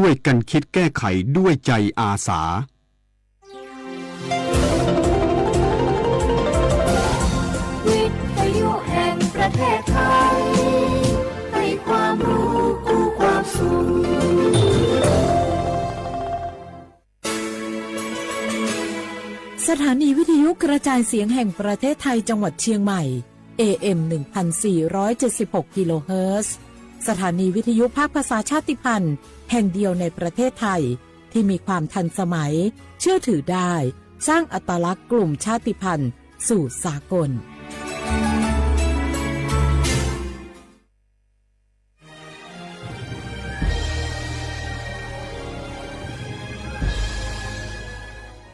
ช่วยกันคิดแก้ไขด้วยใจอาสาวิทยุแห่งประเทศไทยให้ความรู้กู้ความสุขสถานีวิทยุกระจายเสียงแห่งประเทศไทยจังหวัดเชียงใหม่ AM 1476 กิโลเฮิรตซ์สถานีวิทยุภาคภาษาชาติพันธุ์แห่งเดียวในประเทศไทยที่มีความทันสมัยเชื่อถือได้สร้างอัตลักษณ์กลุ่มชาติพันธุ์สู่สากล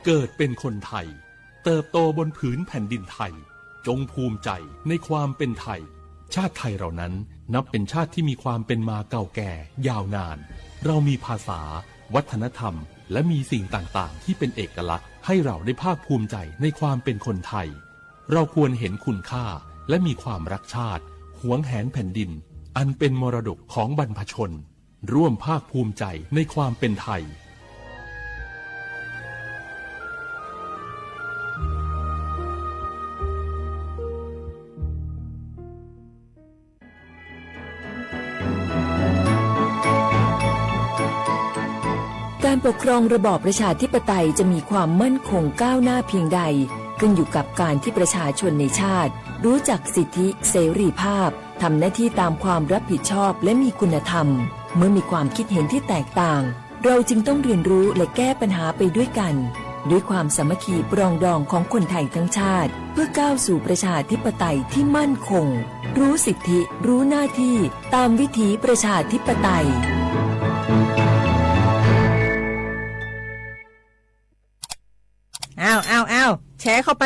เกิดเป็นคนไทยเติบโตบนผืนแผ่นดินไทยจงภูมิใจในความเป็นไทยชาติไทยเรานั้นนับเป็นชาติที่มีความเป็นมาเก่าแก่ยาวนานเรามีภาษาวัฒนธรรมและมีสิ่งต่างๆที่เป็นเอกลักษณ์ให้เราได้ภาคภูมิใจในความเป็นคนไทยเราควรเห็นคุณค่าและมีความรักชาติหวงแหนแผ่นดินอันเป็นมรดกของบรรพชนร่วมภาคภูมิใจในความเป็นไทยการปกครองระบอบประชาธิปไตยจะมีความมั่นคงก้าวหน้าเพียงใดขึ้นอยู่กับการที่ประชาชนในชาติรู้จักสิทธิเสรีภาพทำหน้าที่ตามความรับผิดชอบและมีคุณธรรมเมื่อมีความคิดเห็นที่แตกต่างเราจึงต้องเรียนรู้และแก้ปัญหาไปด้วยกันด้วยความสามัคคีปรองดองของคนไทยทั้งชาติเพื่อก้าวสู่ประชาธิปไตยที่มั่นคงรู้สิทธิรู้หน้าที่ตามวิถีประชาธิปไตยอ้าวแชร์เข้าไ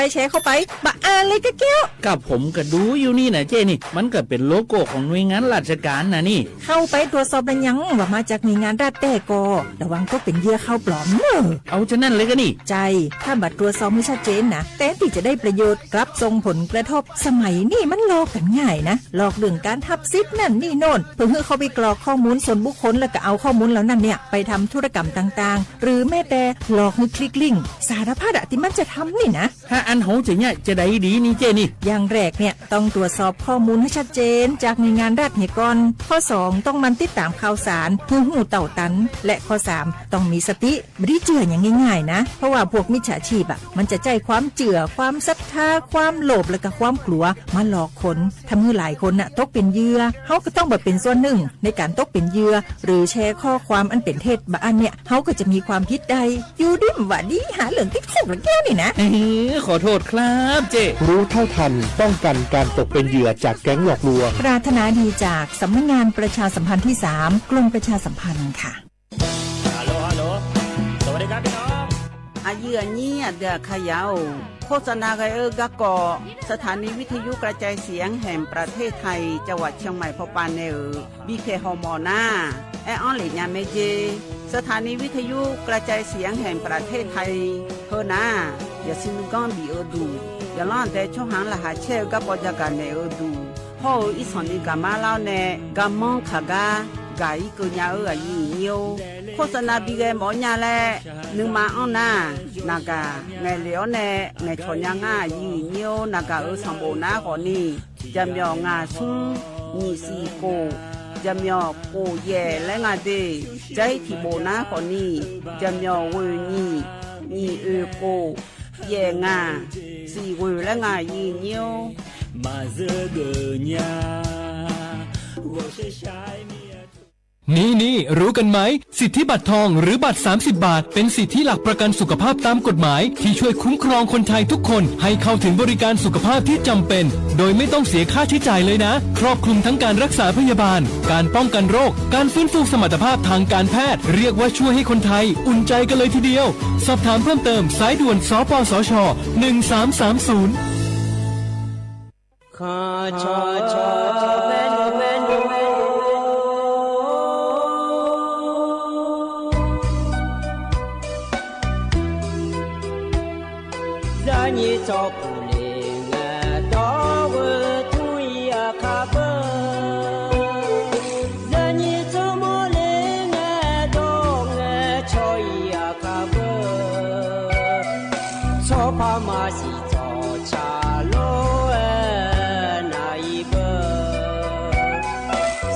ปบะอ่านเลยกะแก้วกับผมก็ดูอยู่นี่นะเจ้นี่มันก็เป็นโลโก้ของหน่วยงานราชการนะนี่เข้าไปตรวจสอบเป็นยังว่ามาจากหน่วยงานรัฐแต่ก็ระวังก็เป็นเหยื่อเข้าปลอมเนอะเอาฉะนั้นเลยก็นี่ใจถ้าบัตรตรวจสอบไม่ชัดเจนนะแต่ที่จะได้ประโยชน์กลับส่งผลกระทบสมัยนี่มันหลอกกันง่ายนะหลอกเรื่องการทับซิปนั่นนี่โน่นเพื่อเขาไปกรอกข้อมูลส่วนบุคคลแล้วก็เอาข้อมูลแล้วนั่นเนี่ยไปทำธุรกรรมต่างๆหรือแม้แต่หลอกให้คลิกลิงก์สารพัดที่มันจะทำนี่นะถ้าอันโหจะเนี่ยจะได้ดีนี่เจนี่อย่างแรกเนี่ยต้องตรวจสอบข้อมูลให้ชัดเจนจากหน่วยงานรัฐเนี่ยก่อนข้อ2ต้องมันติดตามข่าวสารหูเต่าตันและข้อ3ต้องมีสติไม่ได้เจืออย่างง่ายๆนะเพราะว่าพวกมิจฉาชีพมันจะใจความเจือความศรัทธาความโลภและก็ความกลัวมาหลอกคนทำให้หลายคนตกเป็นเหยื่อเขาก็ต้องเป็นส่วนหนึ่งในการตกเป็นเหยื่อหรือแชร์ข้อความอันเป็นเท็จบางอันเนี่ยเขาก็จะมีความผิดใดอยู่ดิ้มว่าดีหาเหลืองติดคุกแล้วแก้วนี่นะขอโทษครับเจรู้เท่าทันป้องกันการตกเป็นเหยื่อจากแก๊งหลอกลวงปรารถนาดีจากสำนักงานประชาสัมพันธ์ที่3กรมประชาสัมพันธ์ค่ะฮัลโหลสวัสดีครับพี่น้องอายุนี้เดือขยาวโฆษณาไกกะกอสถานีวิทยุกระจายเสียงแห่งประเทศไทยจังหวัดเชียงใหม่พปานเนอบีเคฮอมอนาแอออนหลีญาเมเจสถานีวิทยุกระจายเสียงแห่งประเทศไทยเฮนาอย่าซินก้อนบีดูอย่าล้อนแต่ช่องหางละหาเชลกับปอจาการเนดูพออีสอนนี่กามาเล่าเนกามองขากากาอีกุญญาอายุเนียวโฆษณาบีเกหมอญาแลนึงมาอ้อนนากาไงเหลียวเนไงชอนยางายีเนียวนากาสัมโบนาขอนี่จำยองาซุงมีสีโกจำยอโกเย่และงาเดใจที่โบนาขอนี่จำยอเวนี่มีโกเย่งาสีเวและงายีเนียวมาเจอเกญานี่รู้กันไหมสิทธิบัตรทองหรือบัตร30 บาทเป็นสิทธิหลักประกันสุขภาพตามกฎหมายที่ช่วยคุ้มครองคนไทยทุกคนให้เข้าถึงบริการสุขภาพที่จำเป็นโดยไม่ต้องเสียค่าใช้จ่ายเลยนะครอบคลุมทั้งการรักษาพยาบาลการป้องกันโรคการฟื้นฟูสมรรถภาพทางการแพทย์เรียกว่าช่วยให้คนไทยอุ่นใจกันเลยทีเดียวสอบถามเพิ่มเติมสายด่วนสปสช1330ขอชอแม่น你找不灵啊，到我土呀卡不，让你怎么灵啊，到พามาสิจอชาโลนายเบอ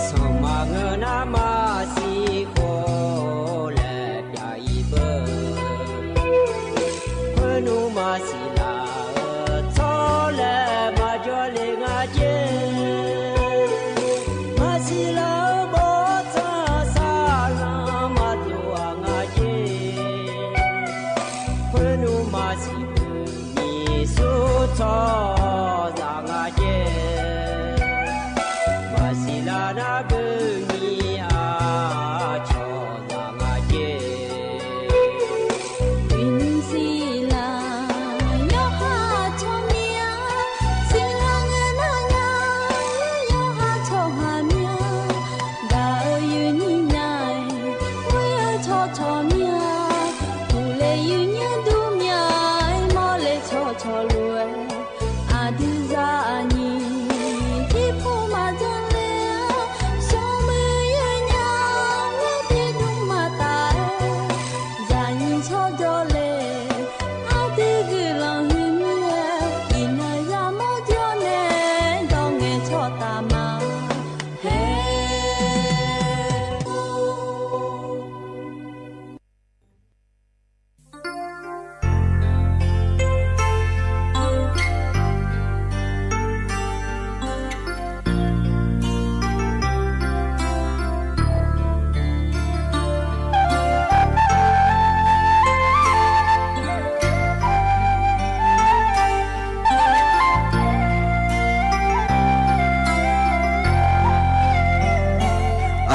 สมาเงนามาสิโคแลยายเบอพนุมาสิลาทอแลมาจอเลงาเจมาสิลาบอทาสาลามาตัวงาเจพนุมาสิสุทอจางอาเจมาสิลานาเบมีอาชอจางอาเจวินสิลาโยฮาชอเมียสิลาเงนาญาโยฮาชอฮาเมียดายูนีไนเวชอชอเมียผู้เลยูนีดูเมียมอเลชอชอลุอาดิซานีที่ผู้มาจันเลสองมือยืนยาวและที่นุ่มมาตายยายินชอจอเลอาดิกิลังหินเยอินายาโมเดียวเนดองเงชอตามาเฮ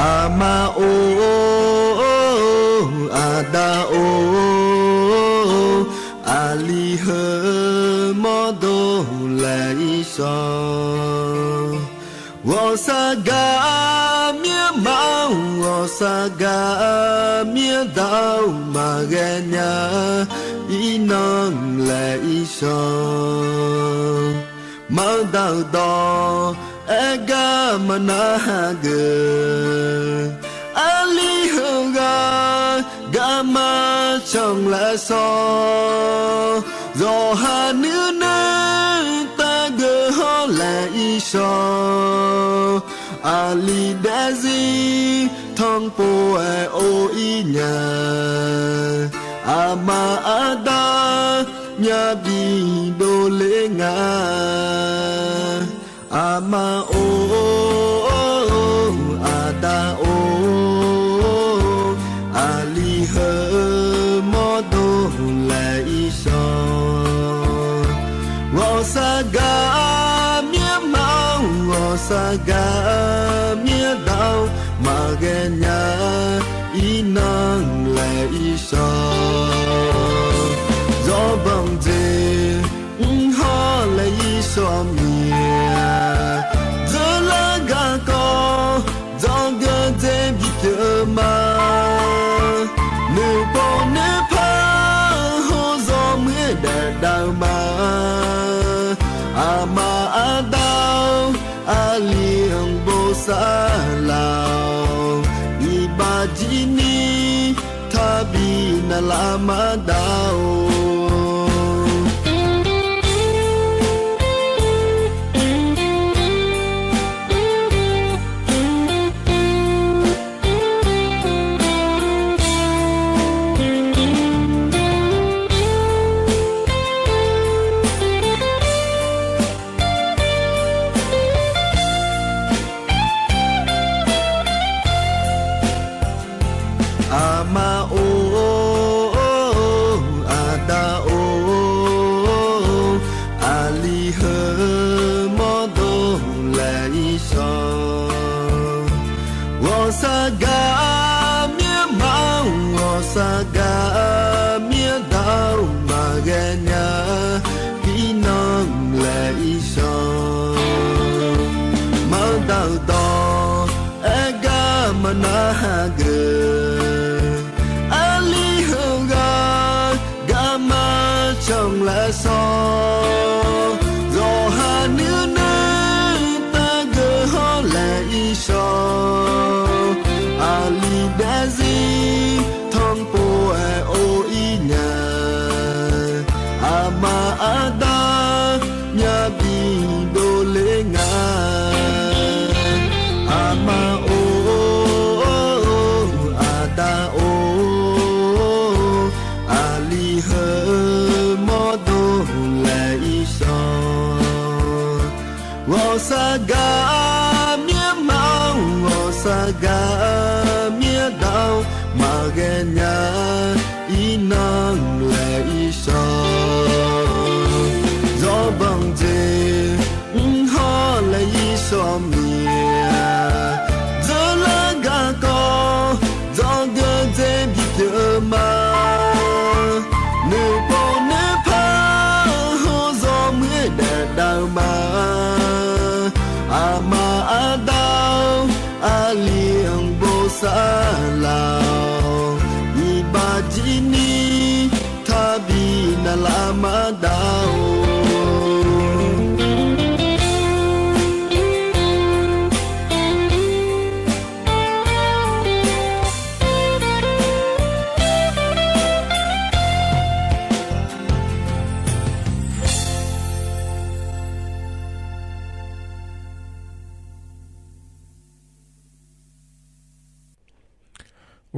อามาโออาดาโออาลีเฮมอโดไลซอวอสากาเมียมาวอสากาเมียดาวมาเกญาอีนองไลซอมาดาวดอเอกามนาเกอาลีฮกากามาชองละซอโซฮานือเนตาเกฮอละอีชออาลีเดซีทองปูเอโออีญาอามาอาดาญาบีโดเลงาอามาโออาดาโออาลีเฮมอโดไลซอวอสากาเมียมาวอสากาเมียดาวมาเกญาอีนางไลซอจอบังเจฮอไลซอเมียมาเนื้อปนเนื้อผ้าหัวจอมือแดดดาวมาอามาอาดาวอาเลียงโบซาลาวอีบาจินีทาบีนาลามาดาวอามาโออาดาโออาลีเฮมอโดไลซอวอสากาเมียมาวอสากาเมียดาวมาเกญาพี่น้องไลซอมาดาวดอเอกามนาเกtrong lá gió gió hà nữ nơi ta gỡ ho lại gió ali đã gì thong po ตาโออาลีเฮมอโดเลอิซอวอสากาเมียเมาวอสากาเมียดาวมาเกญาอีนังเลอิซอจอบังเจฮอเลอิซอเมียจอลากาโกจอเกเจบิเดมาเนโปเนพาโฮซอเมื่อเดดาวมาอามาอาดาวอาเลียงโบซาลาวอีบาจินีทาบีนาลามาดาว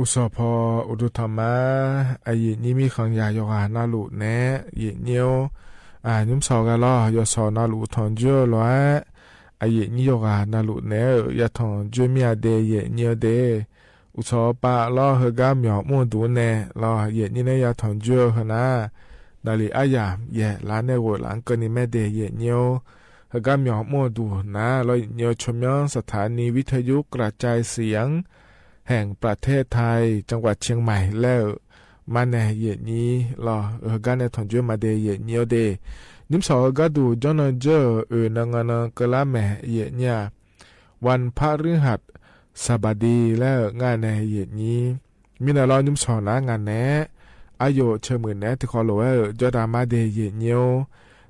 อุสพออุดุธรรมะอายินี้มีขังยายกานาลุแนะเยเนียวยุมสอกะลอยสอนาลุทอนจ่อลอยอายินี้ยกานาลุแนะยะทอนจ่อเมียเดเยเนียวเดอุสปะลอเฮกะเหมียวม่วนดูแนะลอเยนี้เนยะทอนจ่อหนะดาลีอายามเยลาเนโกหลังกะนิเมเดเยเนียวเฮกะเหมียวม่วนดูนะลอยเนียวชมยองสถานีวิทยุกระจายเสียงแห่งประเทศไทยจังหวัดเชียงใหม่แล้วมาในเย็นนี้รอกันในถอนจ่อมาเดเย็นเนียวเดนิมสอก็ดูจอนเจอนางนกละแม่เย็นเนี่ยวันพฤหัสบดีแล้วงานในเย็นนี้มีนารอนิมสอนะงานแนะอายุเชื่อมือแนะที่ขอโลจอดามาเดเย็นเนียว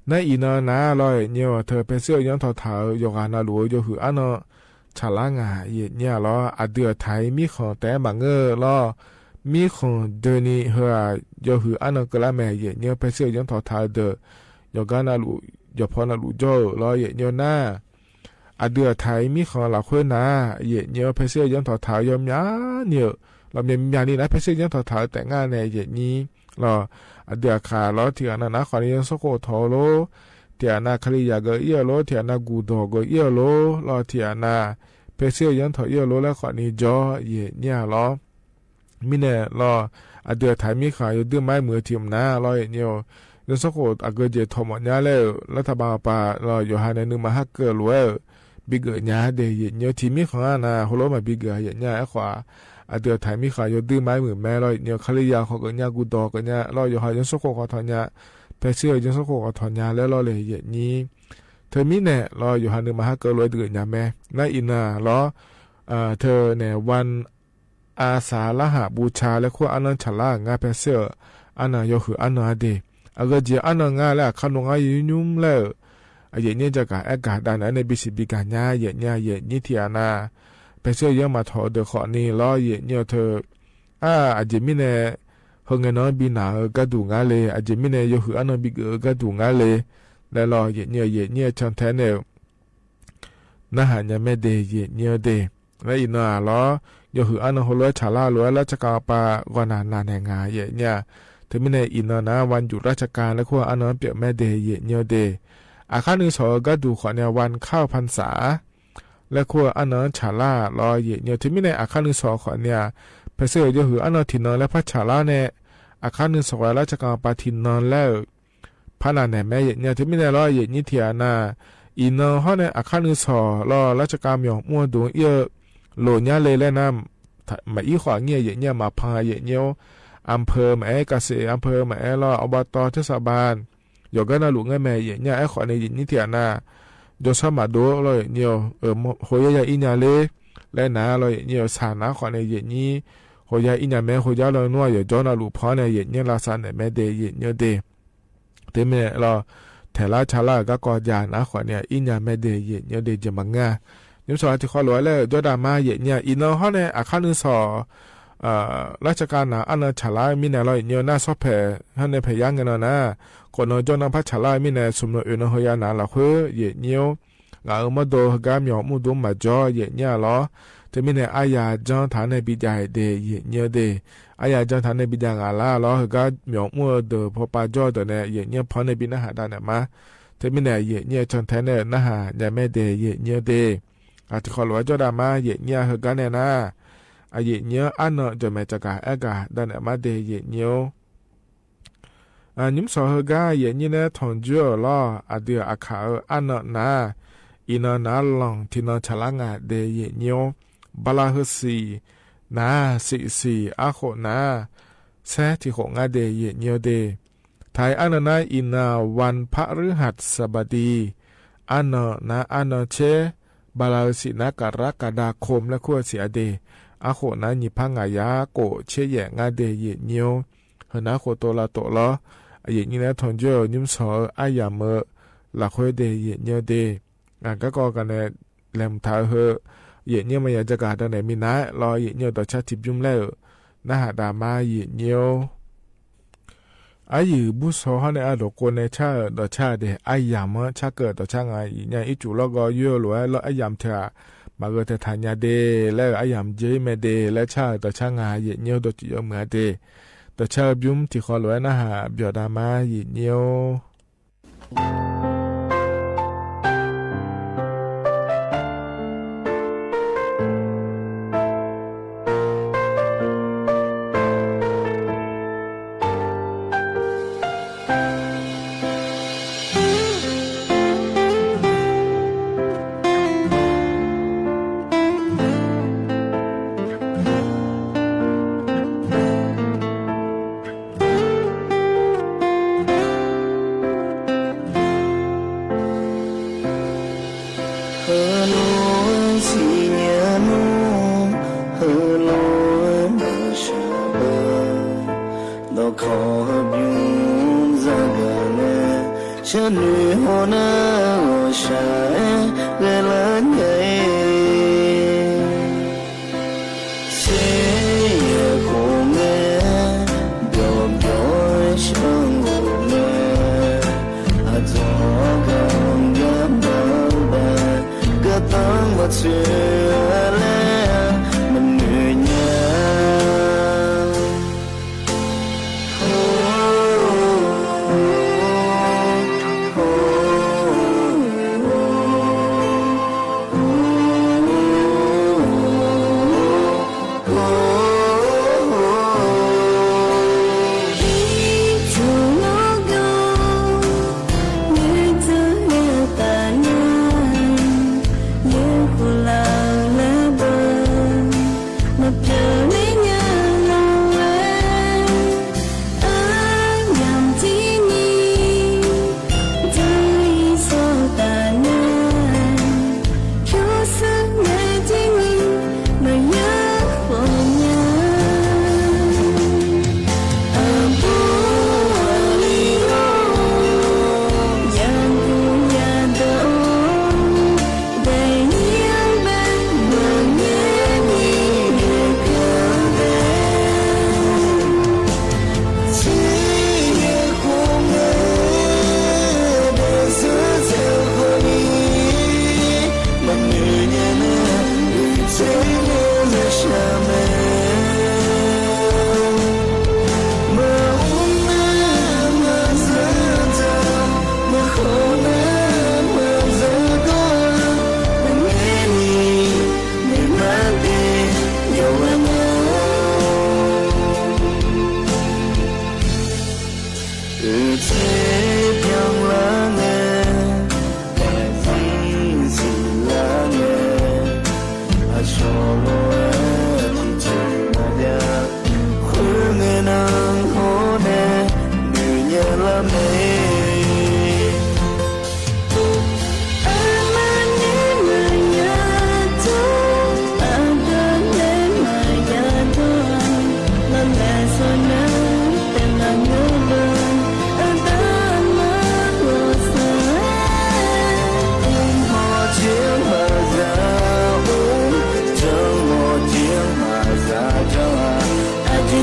ในอีนนะลอยเนียวเธอเป็นเสื้อยังถอดๆยกานาหลวอยู่หืออันชาลางาเย็นเนี่ยล้ออเดือไทยมีของแต่บางล้อมีของเดนี่เฮอยหืออันกละแม่เย็นเนี่ยไปเสียยังถอดทาเดยกานาลูยพอนาลูโจล้อเย็นเนี่ยนะอเดือไทยมีของหลักเพื่อนนะเย็นเนี่ยไปเสียยังถอดทายอมยาเนี่ยเราเมียนี่นะไปเสียยังถอดทาแต่งานในเย็นนี้ล้ออเดือขาล้อเถียนะขอนี้ยังสโกทอโลเถียนาคลียาเกเอียโลเถียนากูดอเกเอียโลล้อเถียนาเพเซียยังถอยเอียโลและขอนี้จอเย่เนี่ยล้อมิเน่ล้ออเดือไทยมีขายอยู่ดื้อไม้มือทีมนะล้อเนี่ยยังสกอตอเกเจทอมเนี่ยแล้วรัฐบาลป่าล้ออยู่หาในนึงมาฮักเกอร์ล้วยบิเกเนี่ยเดยเนี่ยทีมีของนะโหโลมาบิเกเย่เนี่ยไอ้ขวาอเดือไทยมีขายอยู่ดื้อไม้มือแม่ล้อเนี่ยคลียาเขาก็เนี่ยกูดอก็เนี่ยล้ออยู่หายังสกอเขาถอนเนี่ยเพเซียยังสกอเขาถอนเนี่ยแล้วล้อเลยเย่นี้เธอมีแน่รออยู่หันนึงมาฮักเกอร์รวยเดือดยาแม่นายอินาล้อเธอเนี่ยวันอาสาฬหบูชาและขั้วอันนั้นฉลางาเพเซอร์อันนั้นยคืออันนั้นเดอเกจีอันนั้นงาและขนมอายุยุ่มแล้วเย็นนี้จะกะอากาศดันในบิสิบิกาญาเย็นเนี่ยเย็นนี้ที่อานาเพเซอร์ยังมาถอเดขอนี่ล้อเย็นเนี่ยเธออาจจะมีแน่เฮงเงินบินาก็ดูงาเลยอาจจะมีแน่ยคืออันนั้นบิก็ดูงาเลยแล้วรอเย็นเนี่ยชันแทนเนี่ยน่าหายังไม่เดเย็นเนี่ยเดแล้วอีน่าล้อยคืออันนั้นหัวชาลาล้วนราชการปากวนานแห่งงานเย็นเนี่ยถึงไม่ในอีน่านะวันหยุดราชการและขั้วอันนั้นเปียกแม่เดเย็นเนี่ยเดอาคารนึงสอก็ดูขอเนี่ยวันเข้าพรรษาและขั้วอันนั้นชาลารอเย็นเนี่ยถึงไม่ในอาคารนึงสอขอเนี่ยเพเซอร์คืออันนั้นถิ่นนอนและพระชาลาเนี่ยอาคารนึงสอราชการปาถิ่นนอนแล้วพระนานแม่เนี่ยที่ไม่ได้รอเย็นนิเทียนาอีนอเขาเนี่ยอาคารนึงสอรอราชการหยองมั่วดวงเยอะโหลเนี่ยเลยแล้วนะมาอีขวาเงี้ยเย็นเนี่ยมาพาเย็นเนี่ยอำเภอแม่เกษตรอำเภอแม่รออบตเทศบาลหยอกกันนะลุงแม่เย็นเนี่ยไอ้ขวาในเย็นนิเทียนาโดสมาโดเลยเนี่ยโหยาอินาเลและนาเลยเนี่ยสานะขวาในเย็นนี้โหยาอินาแม่โหยาเลยนัวอย่าจอนะลุพอในเย็นเนี่ยลาซานแม่เดเย็นเนี่ยเดเต็มเนี่ยเราแถลาชาลาก็กอดยานะขวาเนี่ยอินยาไม่เดเย็นเนี่ยเดจะมังงานิมสอที่ขอรวยแล้วจอดามาเย็นเนี่ยอินเนอเขาเนี่ยอาคารนึงสอราชการนะอันนั้นชาลามีเนี่ยเราเนี่ยน่าชอบแผ่ท่านในพยังกันนะคนนจอนังพัชชาลามีเนี่ยสมนอุณหยานาละเฮเย็นเนี่ยเรามาดูกามยอมุดุมาจ่อเย็นเนี่ยล้อ te mine aya jon tha ne bi ja de ye nyo de aya jon tha ne bi ja nga la lo ga myo mo de pho pa jo de ne ye nyo pho ne bi na ha da ne ma te mine ye nyo chon tha ne na ha nya me de ye nyo de a ti kho lo jo da ma ye nyo ha ga ne na a ye nyo an no jo me cha ga a ga da ne ma de ye nyo nhím sò hơ ga ye như nè thằng chưa lo đưa khả ăn nè ina nà lòng thì nó chả lá ngà để ye nhiều bala hơ xì nà xì khổ nà xe thì khổ ngà để ye nhiều để thái ăn nà inaวันพฤหัสบดีăn nà ăn chế bala hơ xì nàกรกฎาคมและขั้วเสียเดkhổ nà nhịพังงายาโกเชยงาเดye nhiều hơn nà khổตัวละตัวละye như nè thằng chưa nhím sò ai ya mơ là khối đề ye nhiều đề các con cái này làm thảo hơ ye như mà giờ cả đợt này mình nói lo ye nhiều tổ chức tập trung lại na hạt đà ma ye nhiều ai dự bút số họ này ở độ quân này cha tổ chức để ai ya mơ cha cờ tổ chức ngày nhà ít chủ lo gọi yêu rồi lo ai yam thà mà người ta thay nhà đề lại ai yam dễ mà đề lại cha tổ chức ngày ye nhiều tổ chức mà đềแต่ชอบยุ่มที่ขอรวยนะฮะเบียดามาหยิเนียวฉันเหนื่อยหัวหน้าชายเวลาไหนเสียกูแม่เดี๋ยวเดี๋ยวฉันกูแม่อาจจะกันยังบ้าบ้าก็ต้องมาเชื่อแล้วมันเหนื่อยยาก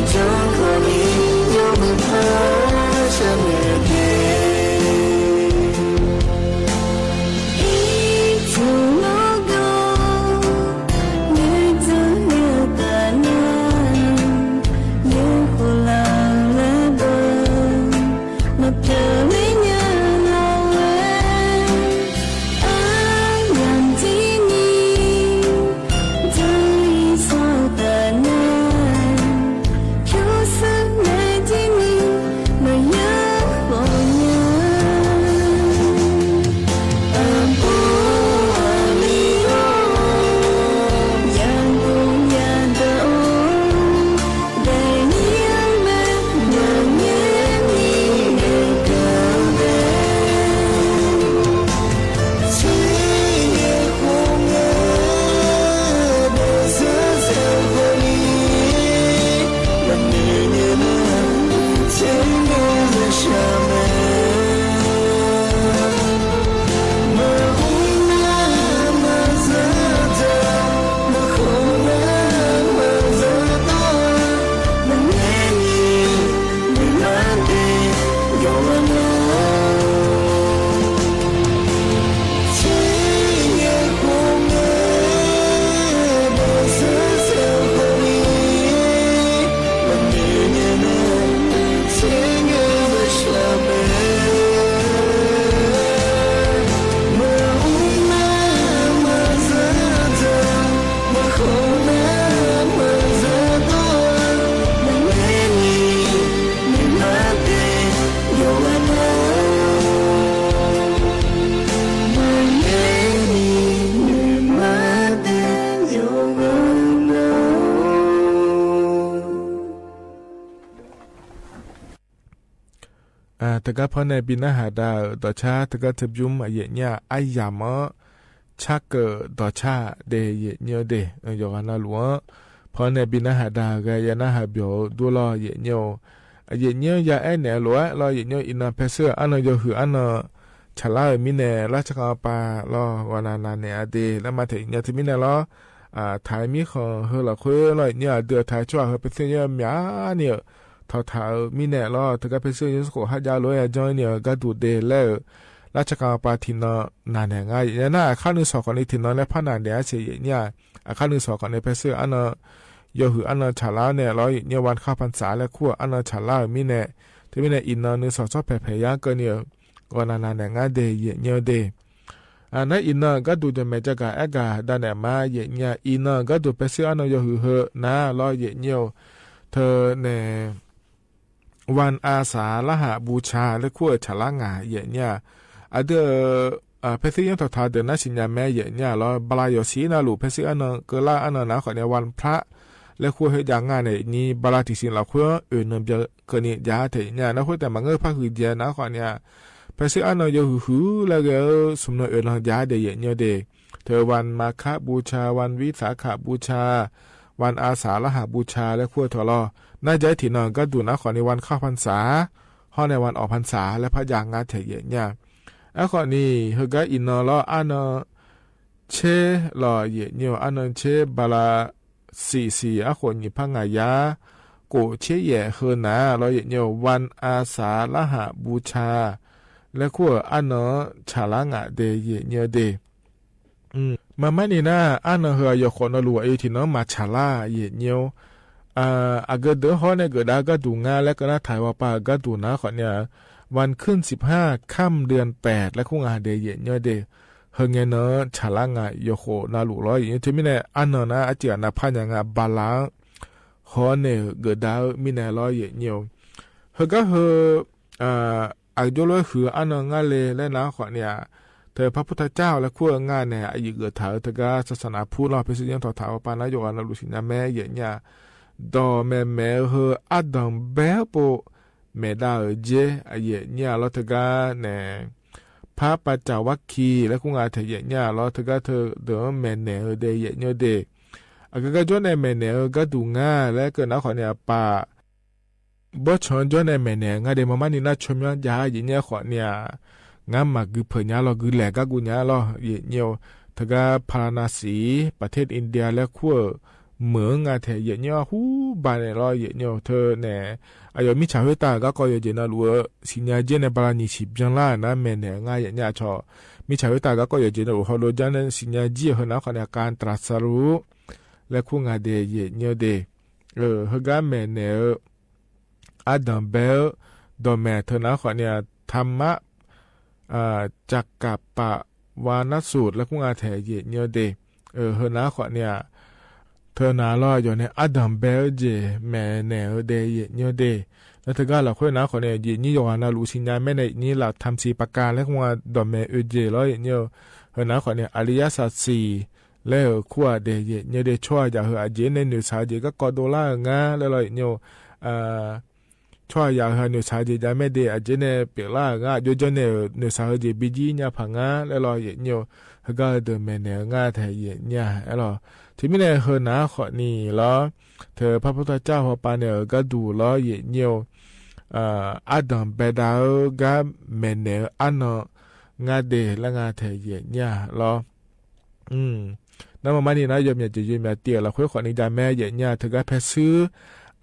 在ตะกะพอในบินะหาดาต่อชาตะกะทบยุมเยเนี่ยไอยามอชักเกต่อชาเดเยเนียวเดยอนาหลวงพอในบินะหาดากะยานะหาเบียวดูลอเยเนียวเยเนียวยาไอแหนหลวลอเยเนียวอินาเพเซอร์อันยอหืออันฉลามิเนราชกาปาลอวานานาเนอเดแล้วมาถึงยาทิมิเนลอถ่ายมีของเฮละคุยลอยเนี่ยเดือถ่ายชั่วเฮเพเซอร์มยาเนี่ยเท่าๆมีแน่ลอถึงกับเพเซอร์ยสโกฮัดยาลอยจอยเนี่ยก็ดูเดแล้วราชการปาทินนานแห่งไงยันน่ะข้านึกสอบก่อนในทินและพันนานเดียเสียเนี่ยข้านึกสอบก่อนในเพเซอร์อันยอหืออันฉลาเนี่ยร้อยเนี่ยวันข้าพรรษาและขั้วอันฉลามีแน่ที่มีแน่อินนึกสอบชอบแผ่ๆยากเกินเนี่ยก่อนนานแห่งไงเดยเนี่ยเดนั่นอินก็ดูจะไม่จะกะเอกาด้านไหนมาเนี่ยอินก็ดูเพเซอร์อันยอหือเหอนะร้อยเนี่ยเธอเนี่ยวันอาสาฬหบูชาและขั้วฉลางาเนี่ยเดเพเซยังต่อทาเดินนัชิญญาแม่เนี่ยเราบลายสีนะลูกเพเซอันเกล่าอันนะขอในวันพระและขั้วเหตุอย่างงานเนี่ยนี่บลาติสินเราขั้วเนจะเกินยาเถเนี่ยนะขั้วแต่มังเงอพระคือเดียนะขอเนี่ยเพเซอันยหูแล้วก็สมนยาเดียเนี่ยเดเธอวันมาฆบูชาวันวิสาขบูชาวันอาสาฬหบูชาและขั้วทอลอน่าจะถิ่นก็ดูนะขอในวันเข้าพรรษาห้อในวันออกพรรษาและพระยางงานเถยเนี่ยขอนี้เฮก็อินลออันเชลอเยเนี่ยอันเชบาลาสีขอนี้พังงายาโกเชเยเฮนาลอเยเนี่ยวันอาสาฬหบูชาและขั้วอันฉลางะเดเยเนี่ยเดมาไม่นี่นะอันเฮยขอนลัวถิ่นมาฉลาเยเนี่ยก็เดือดฮ้อนเนี่ยก็ได้ก็ดูงานและก็น่าถ่ายว่าป่าก็ดูนะขอเนี่ยวันขึ้น15ค่ำเดือน8และคงอาเดเยเนี่ยเดเฮงเนฉลางะโยโคนาลุร้อยอย่างที่มิเนอันนะอาเจียนะพันยังบาลาฮ้อนเนี่ยก็ได้มิเนร้อยเนี่ยเฮก็เฮอายุร้อยคืออันงานเลยและนะขอเนี่ยเธอพระพุทธเจ้าและขั้วงานเนี่ยอายุเกิดถ่ายเธอก็ศาสนาพุทธเราเป็นสิ่งต่อถ่ายว่าปานะโยนาลุสินะแม่เยเนี่ยดอแม่เฮอดัมเบโปเมดาเจเยเนี่ยเราเธอก็เนี่ยพระปัจจวัคคีและคงอาเทเยเนี่ยเราเธอก็เธอเดิมแม่เนอเดยเนี่ยเดก็จวนในแม่เนอก็ดูง่ายและก็นักขอเนี่ยป่าบ่ชนจวนในแม่เนองาเดมามันนี่น่าชมยาเยเนี่ยขอเนี่ยงามมาคือเพิ่นยาเราคือแหลกกูเนี่ยเราเยเนี่ยเธอก็พาราณสีประเทศอินเดียและขั้วเหมืองาเทเยเนี่ยฮูบานรอเยเนี่ยเธอเนี่ยอายุมิชาเวตาก็เยเจนะลัวสิญญาเจในบาลานิชิบจังล่านะแม่เนี่ยงาเยเนี่ยชอมิชาเวตาก็เยเจนะฮอโลจันสิญญาจีเฮนะขณะการตรัสรู้และคู่งาเดเยเนี่ยเดเฮกาแม่เนี่ยอาดัมเบลดอแม่เธอนะขณะธรรมะจักกับปะวานสูตรและคู่งาเทเยเนี่ยเดเฮนะขณะเธอนาล้ออยู่ในอดัมเบลเจแม่เนอเดยเนี่ยเดแล้วเธอก็หลักคนนะคนเนี่ยยี่นี่ยอนาลูสิญญาแม่ในนี่หลักทำสีประการและว่าดอมเมอเจล้อเนี่ยเฮนะคนเนี่ยอริยสัจสี่แล้วขั้วเดยเนี่ยเดช่วยอย่าเฮอเจในหนึ่งสายเจก็กอดอลลาร์งาแล้วเนี่ยช่วยอย่าเฮอหนึ่งสายเจจะไม่เดอเจในเปล่างาโยจเนี่ยหนึ่งสายเจบิจีเนี่ยพังงาแล้วเนี่ยเฮก็เดอแม่เนองาไทยเนี่ยแล้วที่ไม่ได้เฮนะขอนี่แล้วเธอพระพุทธเจ้าพอปานเนี่ยก็ดูแล้วเยเนี่ยอาดัมเบดาก็เมเนอันงาเดและงาเทเยเนี่ยแล้วนั่นมันนี่นะยมอยากจะยืมเตียแล้วค่อยขอนี่ได้แม่เยเนี่ยเธอก็เพซื้อ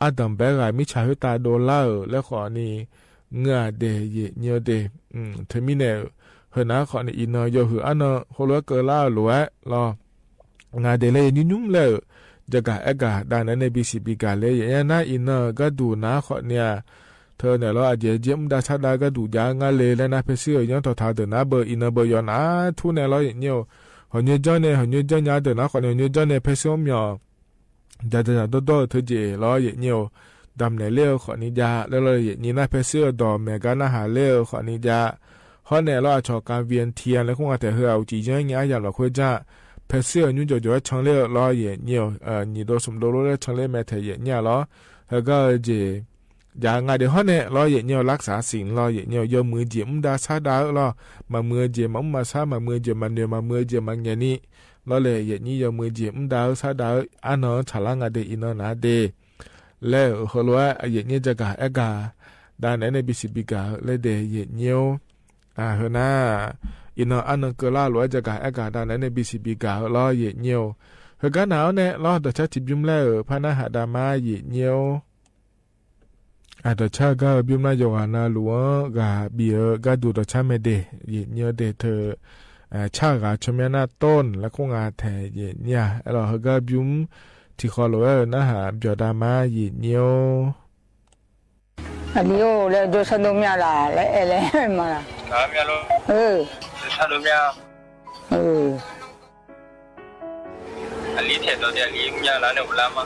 อาดัมเบดามิชาวิตาโดลาแล้วขอนี่งาเดเยเนี่ยเดเธอมีเนี่ยเฮนะขอนี่อินโยหืออันโฮโลเกล่าหลัวแล้วงาเดเลยยุ่งเลยจะกะเอกะด้านนั้นในบีซีบีกาเลยอย่างนั้นอินก็ดูนะขอเนี่ยเธอเนี่ยเราอาจจะเยี่ยมดาชาดาก็ดูยางาเลยแล้วนะเพเสื้อยังต่อท้าเดินนะเบอร์อินเบอร์ยอนะทุนเนี่ยเราอย่างเงี้ยหัวเนื้อจ้าเนี่ยหัวเนื้อจ้าเนี่ยเดินนะขอเนี่ยเนื้อจ้าเนี่ยเพเสื้อมีจะโดเธอเจเราอย่างเงี้ยดำในเลี้ยวขอนิยาแล้วเราอย่างนี้นะเพเสื้อดอมแม่กันอาหารเลี้ยวขอนิยาเพราะเนี่ยเราชอบการเวียนเทียนแล้วคงอาจจะเฮาจีเงี้ยอย่างเราคุยจ้าเพเสื้อยุ่งจะ成了老爷เนี่ย你都什么都来成了没太爷เนี่ย了那个这อย่างไงเดี๋ยวเนี่ยรอเหยียดเนียวรักษาศีลรอเหยียดเนียวยอมือเจียมดาซาดารอมามือเจียมมาซามามือเจียมมันเดียวมามือเจียมมันเงี้ยนี่รอเลยเหยียดนี่ยอมือเจียมดาซาดาอันนอฉลางาเดอินนอนาเดแล้วเขารู้ว่าเหยียดนี่จะกะเอกาด้านไหนในบิสิบิกาเลยเดเหยียดเนียวเฮน่าอินนออันนเกล่าหรือว่าจะกะเอกาด้านไหนในบิสิบิการอเหยียดเนียวเฮกันหนาวเนี่ยรอแต่ชัดจิบยุ่มแล้วพานาหาดามาเหยียดเนียวอาตชาก็บิมนาโยอานาหลวงกาเบียก็ดูตชาไม่เดเยเนียเดเธอชากาชมยนาต้นและคงอาแทเยเนียเราก็บิมที่ขอลอยนะฮะเบียดามาเยเนียวอันนี้โอ้แล้วดูสนุกเนี่ยล่ะและอะไรมาล่ะมีอะไรสนุกเนี่ยอันนี้เทตัวเดียวนี้มีอะไรเนี่ยบุลามา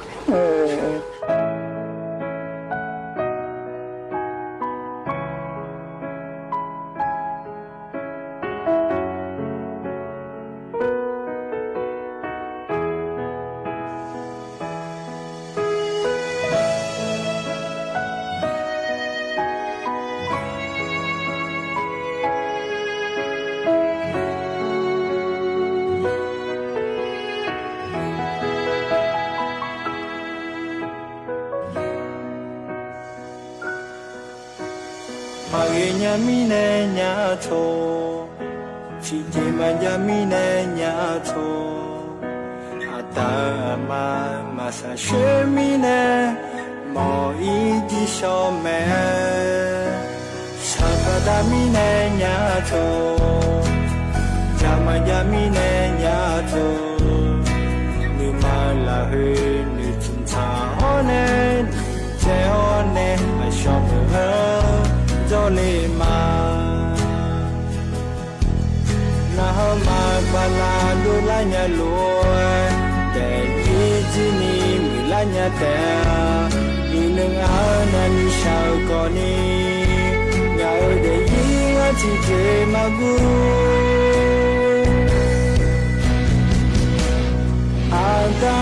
Mine nyato, chiti mine nyato, atama masa shemine, mo iji shome, sakada mine nyato, jama mine nyato, ni malahe ni cinta one, je one ashome. Jole ma na ma bala do la nya lo de ji ni mi la nya ta ni nang a na ni shao ko ni nya de yi nga chi je ma gu a da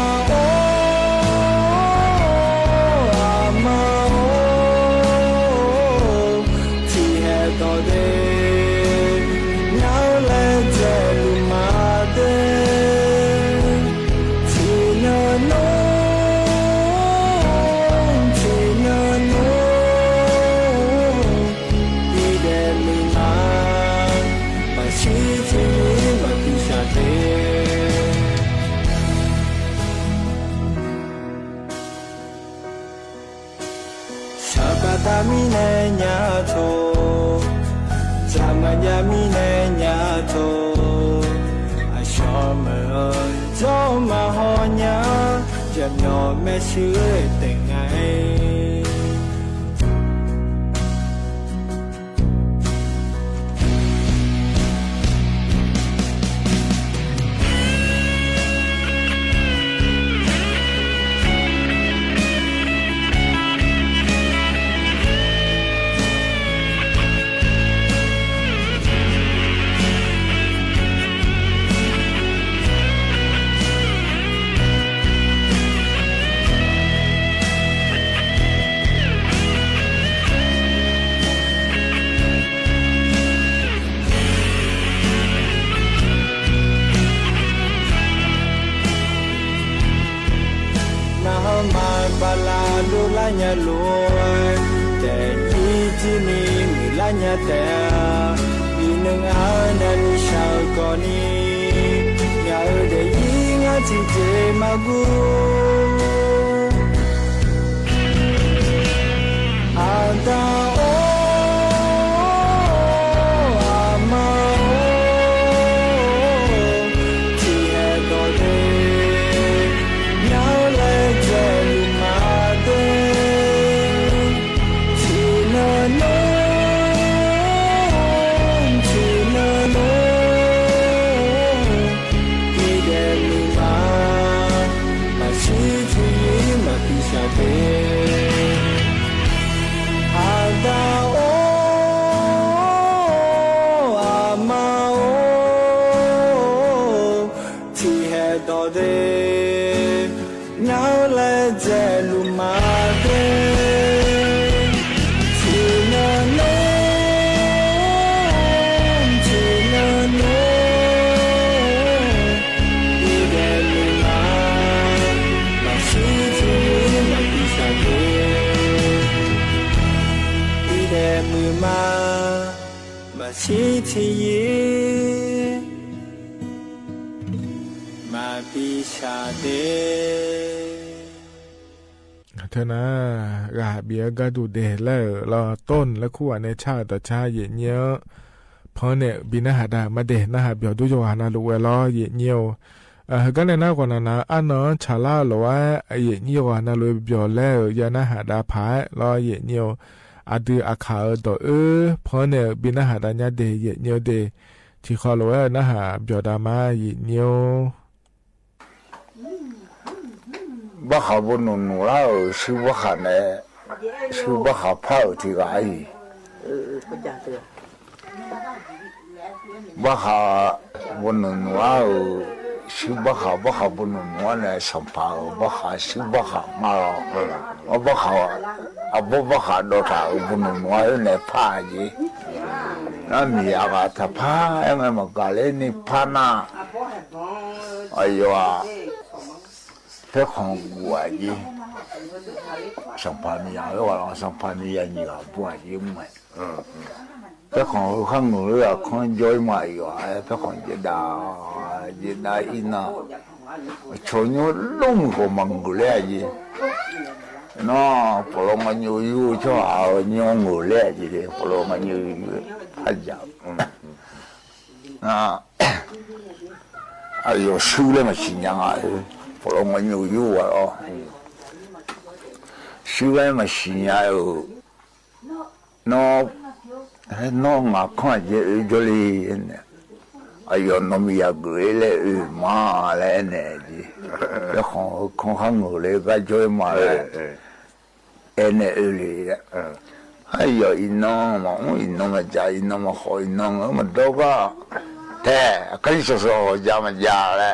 Mine nyato, jamanya mine nyato, ashome joma honya, jamyo me shure tengai. Nya loi te ji ni mi la nya te ni nang a na ni shao ko ni nya de yi nga chi je ma gu a da o ama ti he do de nya le je She มาชีที่ยีมาปีชาเดเธอนะกาเบียก็ดูเดแล้วรอต้นและคู่ในชาต่อชาเย็นเยอะเพราะเนี่ยบินหาดามาเดนะฮะเบียวดูโยหานาลูเวลอเย็นเยียวก็ในหน้ากว่านั้นอันเนาะชาลาหรือว่าเย็นเยียวนาลูเบียวแล้วยานาหาดาพายรอเย็นเยียวอาดืออาคาตัวเพราะเนี่ยบินหาดาญาเดเย็นเยียวเดที่เขารู้ว่านะฮะเบียวดามาเย็นเยียวบ้าขาบนหนุนแล้วชื่อบ้าขาเนี่ยชื่อบ้าขาเผาที่ไรบ้าขาบนหนุนแล้วชื่อบ้าขาบนหนุนว่าเนี่ยสัมภาระบ้าขาชื่อบ้าขามาหรอกบ้าขาบ้าขาโดดาบนหนุนว่าเนี่ยพาจีนั่นมีอะไรถ้าพาเอ็งมากาเลนี่พานะไอ้ยว่าเพื่อของบัวจีสัมภาระอย่างเว่าสัมภาระอย่างนี้ก็บัวจีมั้ยเพื่อของข้างหนูเรื่องของย่อยมาอยู่เพื่อของเจดาอินะชนยูลุ่มก็มังกุเลจีน้อพลมันอยู่ชอบเอายงกุเลจีเลยพลมันอยู่พัดจับอายุสู้เลยมาสิ่งยังไงพลมันอยู่อ่ะสู้เลยมาสิ่งยังน้องมาข้าจะลีเนี่ยอายุน้องมีอะไรเลยมาเลยเนี่ยจีแล้วของข้างหนูเลยก็ช่วยมาเลยเนี่ยเลยอายุอินน้องมาจ่ายอินน้องมาขออินน้องมันดูก็แต่ใครส่งจะมาจ่ายเลย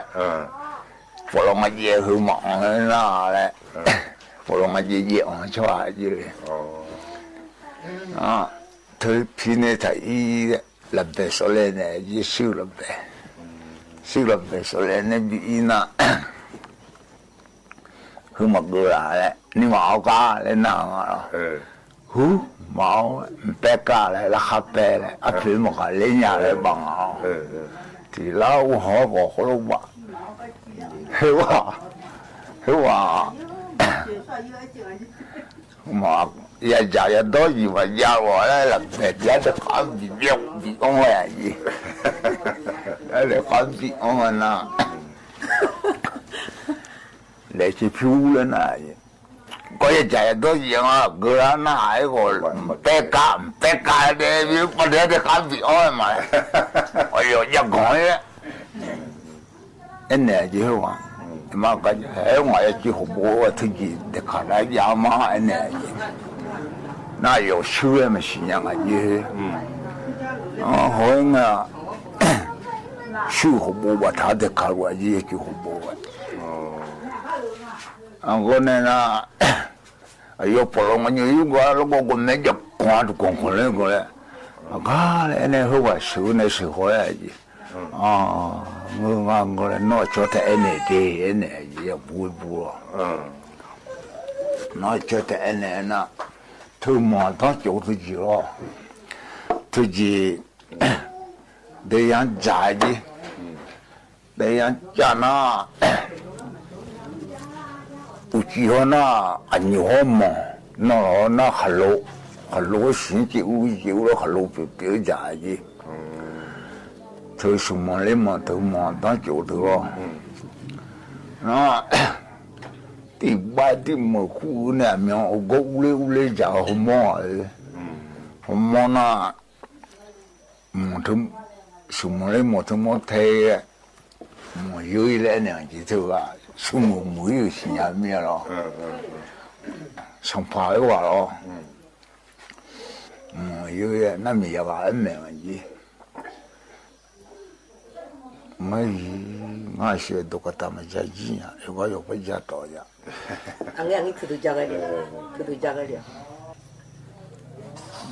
พอลงมาเยี่ยมหมองน่าเลยพอลงมาเยี่ยมช่วยจีเธอพี่เนี่ยถ้าลับเบสเลยเนี่ยยิ่งสู้ลับเบสเลยเนี่ยบีน่ะคือมาเกลือเลยนี่มาเอากาเลยนะหูมาเอาเปกาเลยราคาเปเลยอัพมาก็เลี้ยงเลยบังเอาที่เราหัวก็เขาลูกว่าเฮ้ยว่ามาอย่าจ่าย多以为要我来了，别的看比较比我而已，那得看比我那，那些漂亮那些，我也จ่าย多以啊，个人那还个别干的，不得的看比我嘛，哎呦，一讲耶，那就话。mà cái hệ ngoài chỉ học bộ thứ gì để khả năng giáo mà anh này na有书嘛是样啊耶hỏi nga书học bộ và他的考过也就学bộ我呢那有不龙嘛有个如果我们就光就光过来啊嘞那好ว่า书那时候呀我来拿着它那也不了拿着它那头毛当就是去了自己这样炸的这样炸那不喜欢那你好嘛那hello心情有了hello别炸的头什么嘞嘛头毛当就头第八第么苦呢面我乌嘞家伙嘛那头什么嘞嘛头么太有一来两几头啊什么没有新鲜面了上爬一话了有一那没有吧没问题我学都个他们家几呀，我又不家到呀。你去家个了。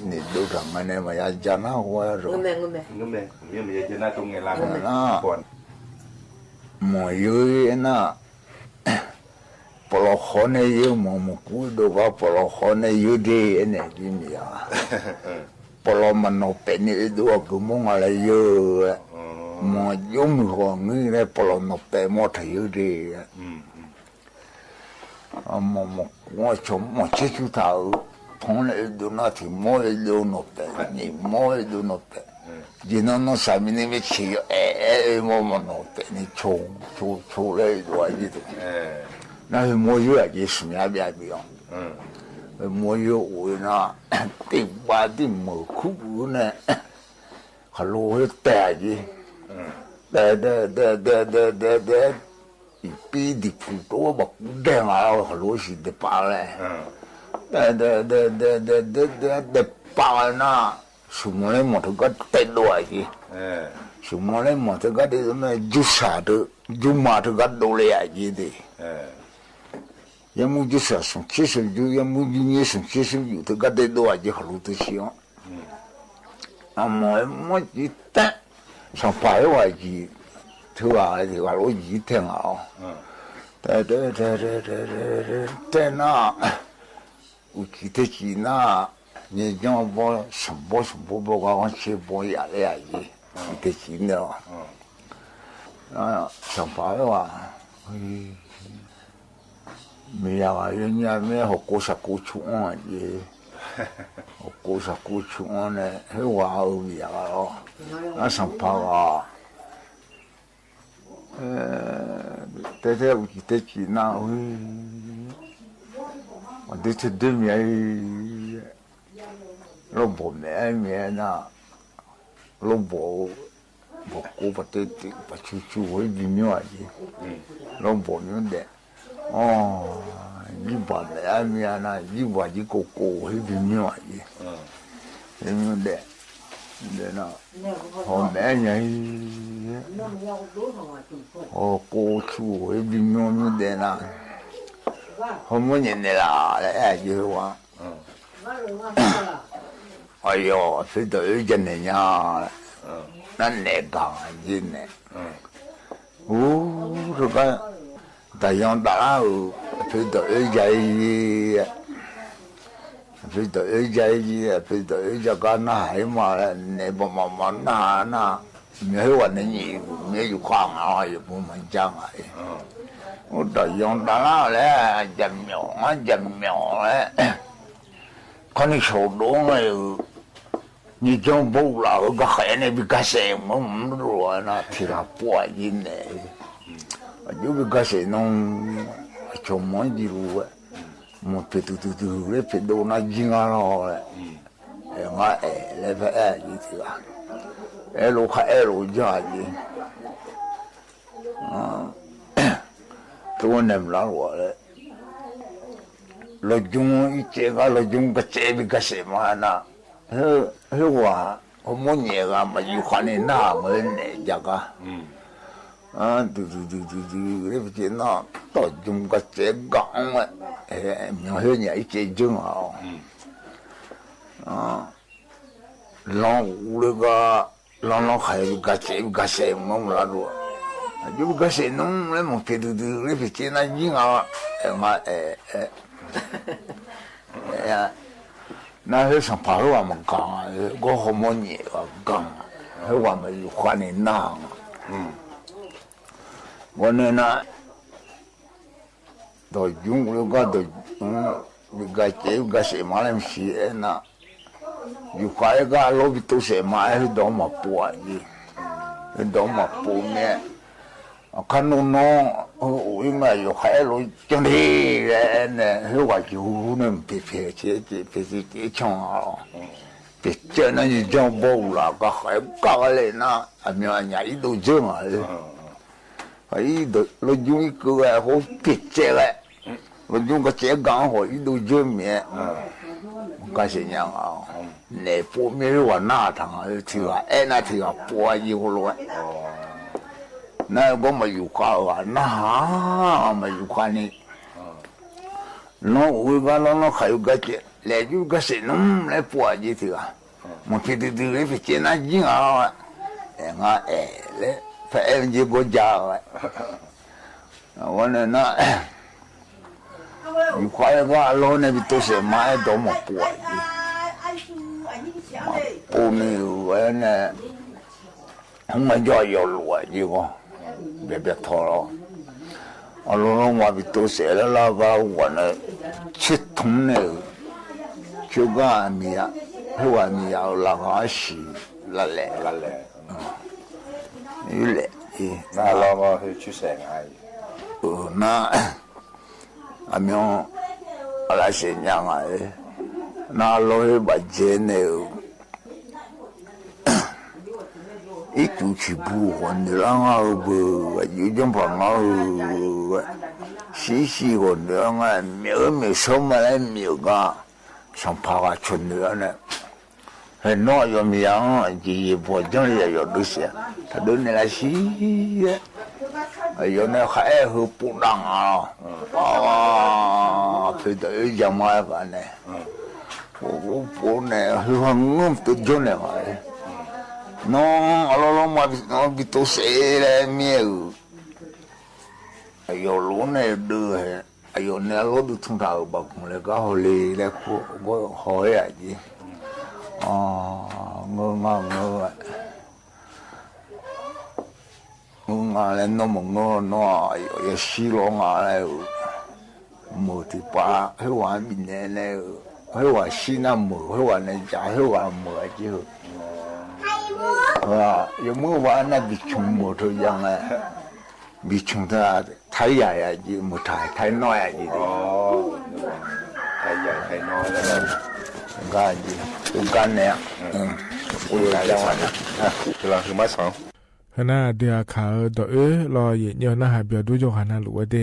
你都他们那么家家那我呀说。我没，也就那东西啦。没有那，不老好呢有么古都个不老好呢有的那几米啊。不 polo mano peni dua gumong ala yo mo yum ho ngi le polo no pe mo thayu de mo chom mo che chu tao pon le do na ti mo le do no pe ni mo le do no pe di non sa mi ne me chi mo no pe ni chu le do ai di na mo yo a ji su ya bia bi yo mo yo wo na ti ba di mo ku bu ne ha lo te ji de i pidi puto ba de ma ha lo si de pare de pa na su mo le mo to ga te do ji su mo le mo to ga de me ju sa de ju ma to ga do le ji de ya mu ju sa son che se ju ya mu ju ni son che se ju to ga de do ji ha lo to si o mo ji ta son pa wa ji tu a ji wa lo ji te a te na u ki te chi na ni jong bo son bo ga wan che bo ya le ya ji te chi ne son pa wa me ya wa nya me ho ko sa ku chu on ji ho ko sa ku chu on ne he wa o ya lo a son pa wa te u ki te chi na o de te de mi ai lo bo me na lo bo ko pa te pa chu o bi mi wa ji lo bo mi de ni ba me na ni ba ji ko o bi mi wa ji mi de na ho me nya o ko chu o bi mi de na ho mo ni ne la ji wa ayo se de je ne nya na ne ga ji ne ro ga da yon da la se de je fi de ji fi de ga na hai ma ne bo ma na me wa ne ni me yu kwa ma yu bu man jang ai o da yon da la le jam myo le con ni sho do ma yu ni jong bo la ga hai ne bi ga se mo ro na ti la po ji ne ju bi ga se no cho mo di ru mo pe tu le pe do na jinga lo le ma le fa ji ti la lo kha lo ja ji to nem la lo le lo jung i che ga lo jung ga che bi ga se ma na he wa o mo nye ga ma yu kha ne na mo ne ja ga du le pe na to jung ga che ga ma mi he nya i che jung long le ga long khai ga se mo la lo ju ga se no le mo pe du le pe na jing ma ya na he san pa lo ma ga go ho mo ni ga he wa ma yu kha ni na wo ne na do jung le ga do ga se ma le si na yu kha ga lo bi to se ma he do ma po ji he do ma po me kan no o ma yu kha lo jong ni ne he wa ju ne pe che chong pe che na ni jong bo la ga le na a mi nya i do je ma ai do lo ju i ko ho pe che le lo ju ga che ga ho i do je me ga se nya ne po me wa na ta ti wa na ti wa po ji ho lo na go ma yu ka wa na ma yu ka ni no u ga no kha yu ga che le ju ga se no le po ji ti ga mo pe de le pe che na ji nga le fa ji go ja wa na na yu ka ga lo ne bi to se ma do mo po ji ปูนี่ไว้เนี่ยผมไม่ย่อยอยู่หลวยี่ก็แบบทอร์เอาลงมาไปตัวเสียแล้วก็วันนี้ชิดทุ่มเนี่ย就个米啊，后来米要那个洗ละแหละอยู่แหละน่าลองมาชื่อแสงไอน่าอามีอะไรเสียงยังไงน่าลอยบาดเจ็บเนี่ยอีกทุกทีบุคนเดียวง่ายบุอยู่จังหวัดง่ายสีคนเดียวง่ายมีสมัยมีก็上爬个村里呢，很多有米养，几婆家里也有这些，他都拿来洗，有那还和不当啊，非得有讲嘛个呢，我不呢，是很我都叫那个，喏，阿拉嘛比都谁来没有，有路呢都很。哎呦，那老都从头把工来搞好嘞，来我好呀的，我来弄么我也洗了我来，没得把，还玩明年来，还玩洗那没，还玩那家，还玩没就，啊，有没玩那比穷没头样哎。比穷的太压呀，就没太น้อย呀，就太ใหญ่太น้อยแล้ว干呢，我有来玩了，กำลังคือมาสองขณะเดียวเขาตัวรอเย็นเยอะนะฮะเบียดูโยหันหลัวเด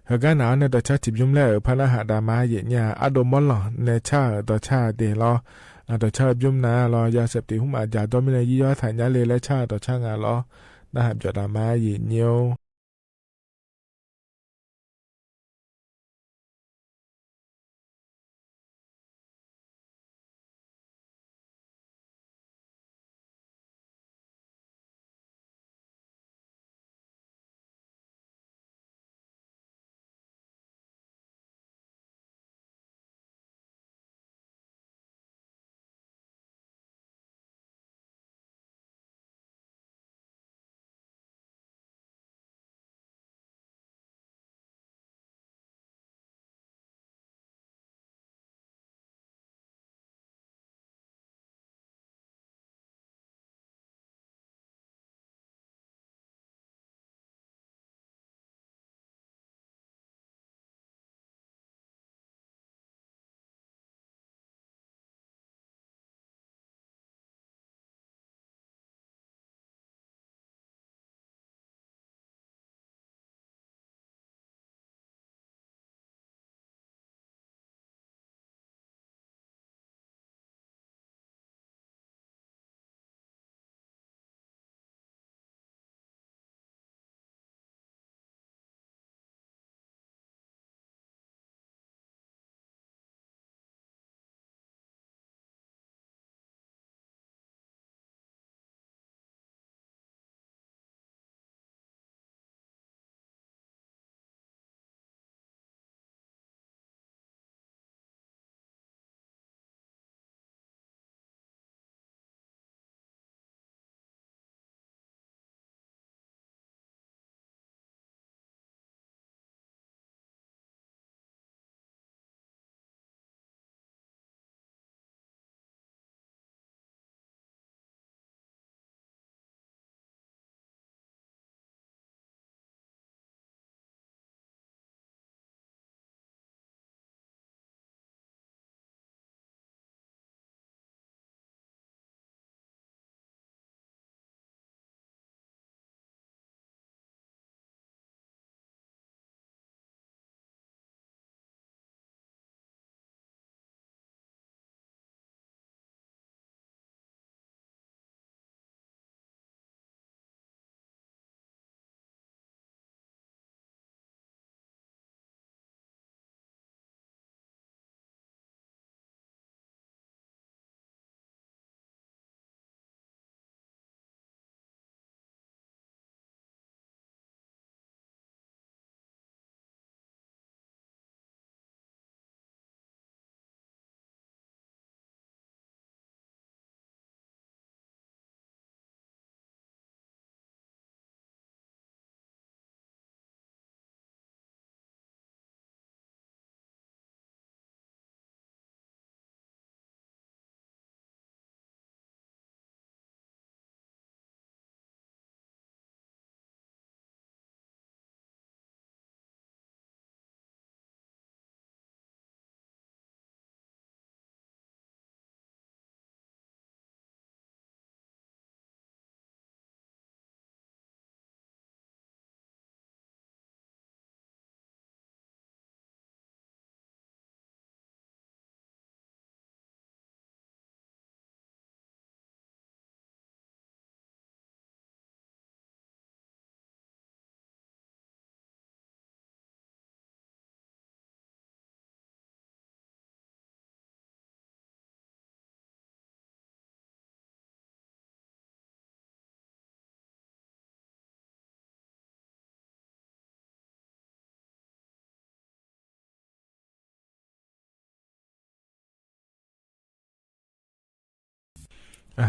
เฮกันหนาวในตัวชาติบยุ่มแล้วพระหาดามาเย็นยาอดมมอลในชาตัวชาเดรอตัวชาบยุ่มนะรอยาเสพติดหุ่มอาจจะตัวไม่ได้ยี่ย้อถ่ายยาเลยและชาตัวชางารอนะฮะเบียดามาเย็นเยอะ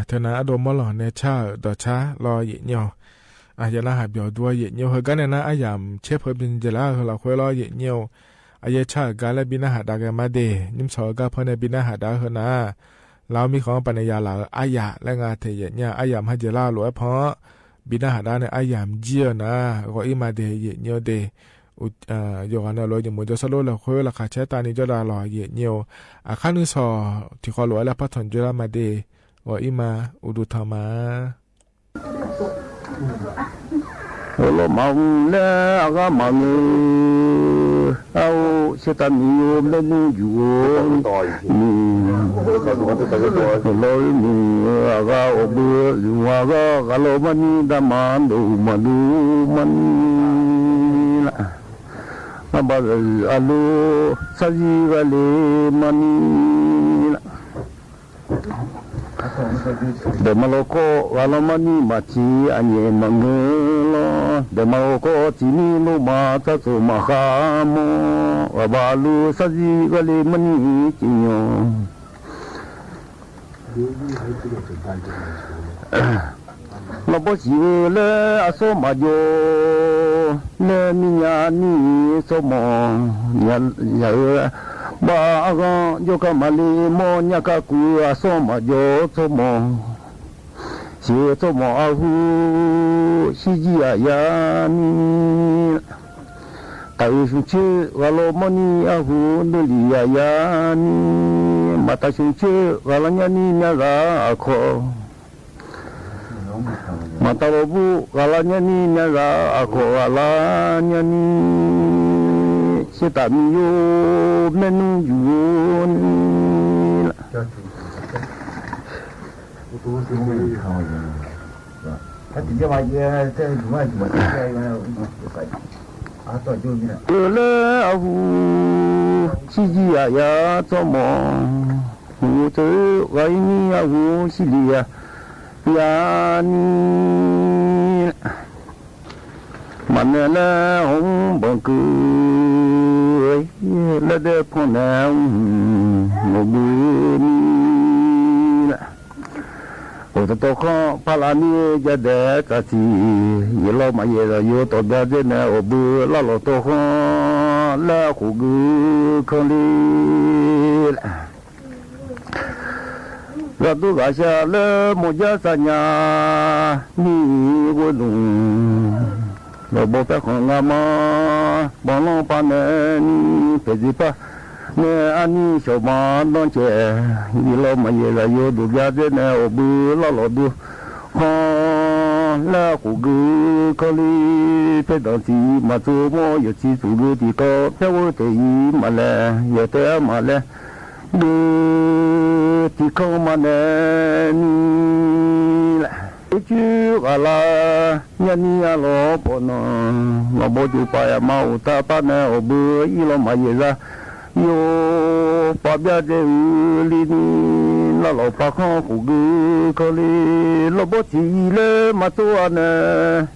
เธอนะอดมมลอเนชาดอชารอเยเนียวอย่าละหาเบียวด้วยเยเนียวเฮกันนะอายามเชฟเฮบินจะละเฮละคุยรอเยเนียวอายชากาและบินาหาดากามาเดนิมสอกาเพิ่นบินาหาดาเฮนะเรามีของปัญญาหลาอายะและงาเทเยเนี่ยอายามฮะเจลาหลวเพราะบินาหาดาเนี่ยอายามเจียนะก็อีมาเดเยเนียวเดยกันนะเราจะมุจะสโลละคุยละคาเชตานิจลาหลอเยเนียวคันนึสอที่ขอหลวละพัฒนจุลามาเดก็อีมาอุดุธรรมาlo mong le aga mang au seta mi le nu ju ni lo ni aga obu ju aga galo mani da man do manu man la aba alu saji gale mani la de maloko walamani machi anye mangelo de maloko tini lu mata su mahamo wabalu saji gale mani kinyo lobo le aso majo le minyani somo nya ba aga joka mali mo nyaka ku asoma jo tomo si tomo ahu shiji ayani tai shuchi galo moni ahu nuli ayani mata shuchi galanya ni nyaga akho mata lobu galanya ni nyaga akho galanya ni seta miyo menu yuon le ahu siji aya tomo utu gaini ahu silia yani manela hong bangku la de ponam mobuni o to ko palani ja de kasi yelo ma ye yo to da de na obu la lo to ko la ku gu kholi la du ga sha le mo ja sa nya ni wo lu lo bo pe ko ngama bon pa ne ni pe ji pa ne ani so ma don che ni lo ma ye la yo du ga de ne obu lo lo du ha la ku gu ko li pe do ti ma tu mo yo chi su gu ti ko pe wo te yi ma le ye te ma le du ti ko ma ne ni la chu ala nyani alo pono lo bo ju pa ya mau ta pa na obu i lo ma ye la yo pa bia de li ni la lo pa kho ku gu ko li lo bo ti le ma tu ana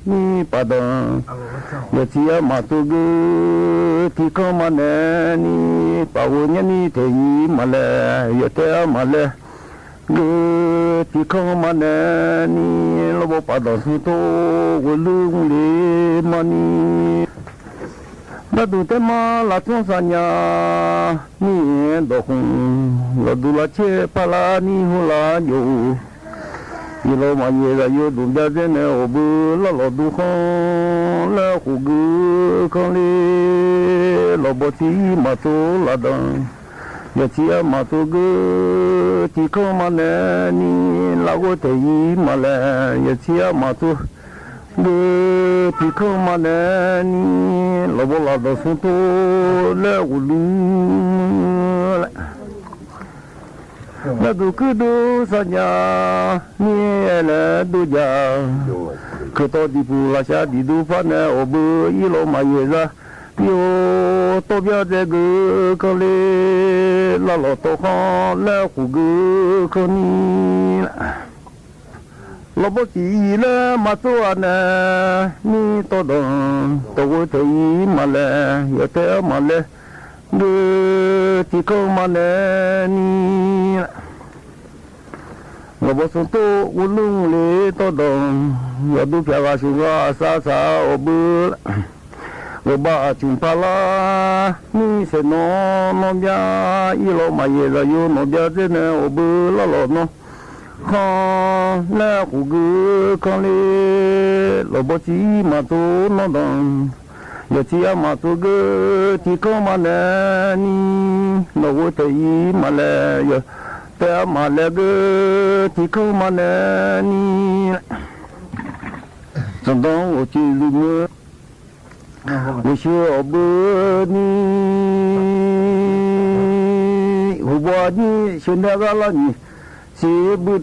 ni pa da ye ti ya ma tu gu ti ko ma na ni pa wo nyani te yi ma le ye te ma le gu ti ko ma na ni lo bo pa da su to wo lu le ma ni la du te ma la tong sa nya ni do khung la du la che pa la ni ho la yo i lo ma ye la yo du da de ne o bu la lo du khong la khu gu khong le lo bo ti ma to la da ye ti ma to gu ti ko ma ne ni la wo te yi ma le ye ti ma to gu ti ko ma ne ni lo bo la da su to le u lu la du ku du sa nya ni le du ja ku to di pu la sha di du fa ne o bu i lo ma ye za yo to bia de gu ko le la lo to kho le khu gu ko ni lo bo ti le ma to ana ni to do to wo te yi ma le yo te ma le de ti ko ma le ni lo bo so to ulung le to dong ya du pya ga shu ga sa sa obu lo ba chung pa la ni se no no bia i lo ma ye la yo no bia de ne obu lo lo no con la ku gu con le lo bo chi ma to no dong yo chi ma to gu ti ko ma ne ni no wo te yi ma le yo te ma le gu ti ko ma ne ni son dong wo chi lu mu wo shi obu ni wo bo ni shin da ga la ni si bu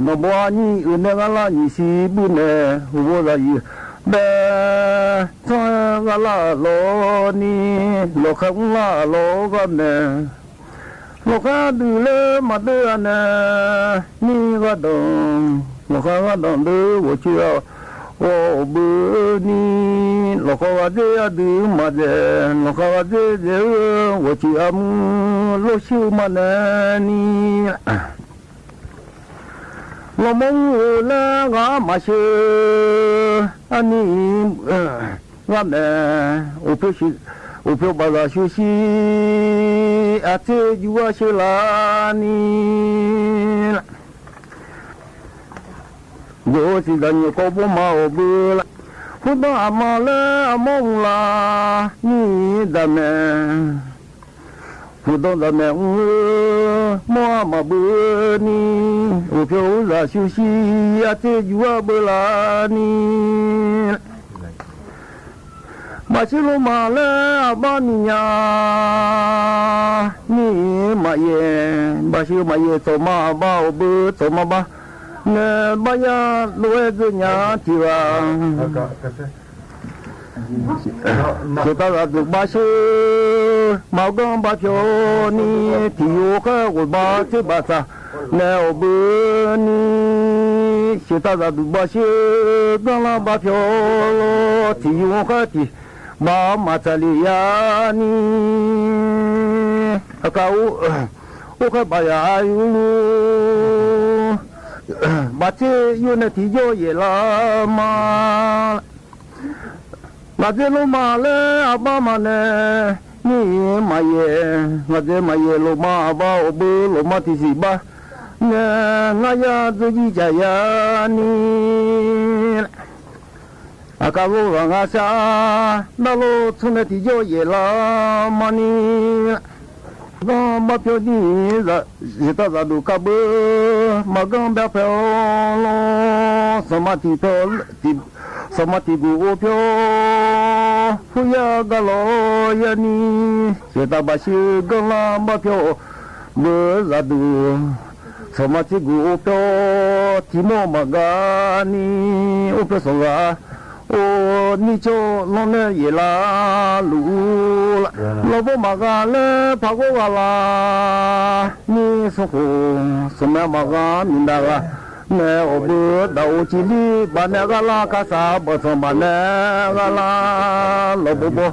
no bo ni u ne ga la ni si bu ne wo la yi be so ga la lo ni lo khang la lo ga ne lo kha du le ma de ne ni ga dong lo kha ga dong de wo chi wo bu ni lo kha ga de du ma de lo kha ga de wo chi am lo shu ma ne ni lo mong la ga ma she ani ga me o pe shi o pe ba ga shu shi a te ju wa she la ni go si da ni ko bo ma o bu la fu da ma la mong la ni da me fu do da me mo ma bu ni o pe o la shu shi a te ju wa bu la ni ma chi lo ma le ba ni ya ni ma ye ba shi ma ye to ma ba o bu to ma ba ne ba ya lo e zu nya ti wa so ta ra du ba shi ma gong ba pyo ni ti yo ka wo ba ti ba sa ne o bu ni so ta ra du ba shi gong la ba pyo ti yo ka ti ma ma ta li ya ni ka o ka ba ya yu ba che yu ne ti yo ye la ma ma de lo ma le a ba ma ne ni ma ye ma de ma ye lo ma ba o bu lo ma ti si ba ne nga ya zu ji ja ya ni akalu nga sa na lo tsune ti yo ye la ma ni no ma pyo ni la ye ta za du ka bu ma gang ba pyo lo sa ma ti to ti sa ma ti gu o pyo fu ya ga lo ya ni ye ta ba shi ga la ma pyo bu za du sa ma ti gu o pyo ti mo ma ga ni o pyo so ga o ni cho lo ne ye la lu la lo bo ma ga le pa go ga la ni so ko so ma ma ga min da ga ne o bu da o chi li ba ne ga la ka sa bo so ma ne ga la lo bo bo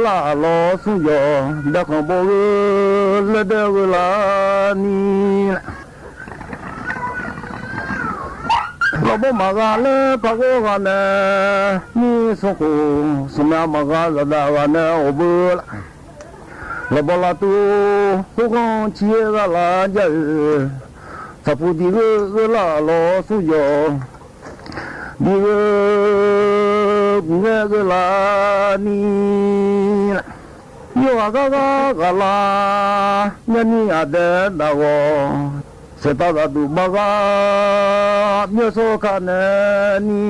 la lo su yo da ko bo le de la ni lo bo ma ga le pa go ga ne ni so ko so ma ma ga da ga ne o bu la lo bo la tu ko con chi ga la ja sa pu di ge la lo su yo di ge la ni yo ga la nya ni a de da wo se ta da du ma ga myo so ka ne ni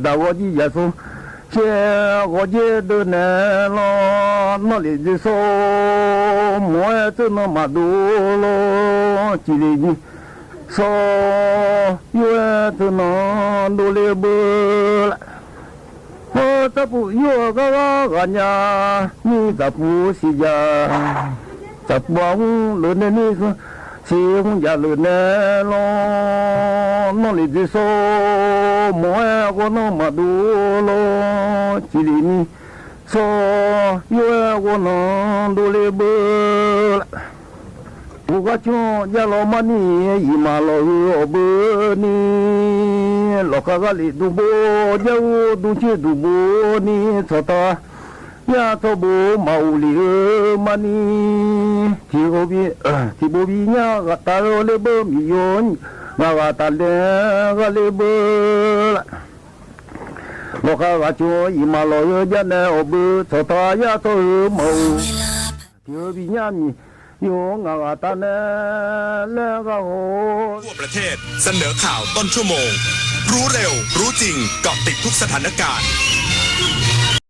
da wo ji ya so che go je de ne lo no le ji so mo e tu no ma du lo chi le ji so yo e tu no do le bu la ho ta pu yo ga nya ni ta pu si ja ta bong lo ne ni so si hung ya lu ne lo no li di so mo e go no ma du lo chi li ni so yo e go no do le bu 我个就呀老马尼伊马老有不尼，老卡个里都不呀我都去都不尼，操他呀操不毛里马尼，提不比呀个打了le不米用，那个打了个le不了。老卡个就伊马老有呀那我不操他呀操毛，提不比呀米。ทั่วประเทศเสนอข่าวต้นชั่วโมงรู้เร็วรู้จริงเกาะติดทุกสถานการณ์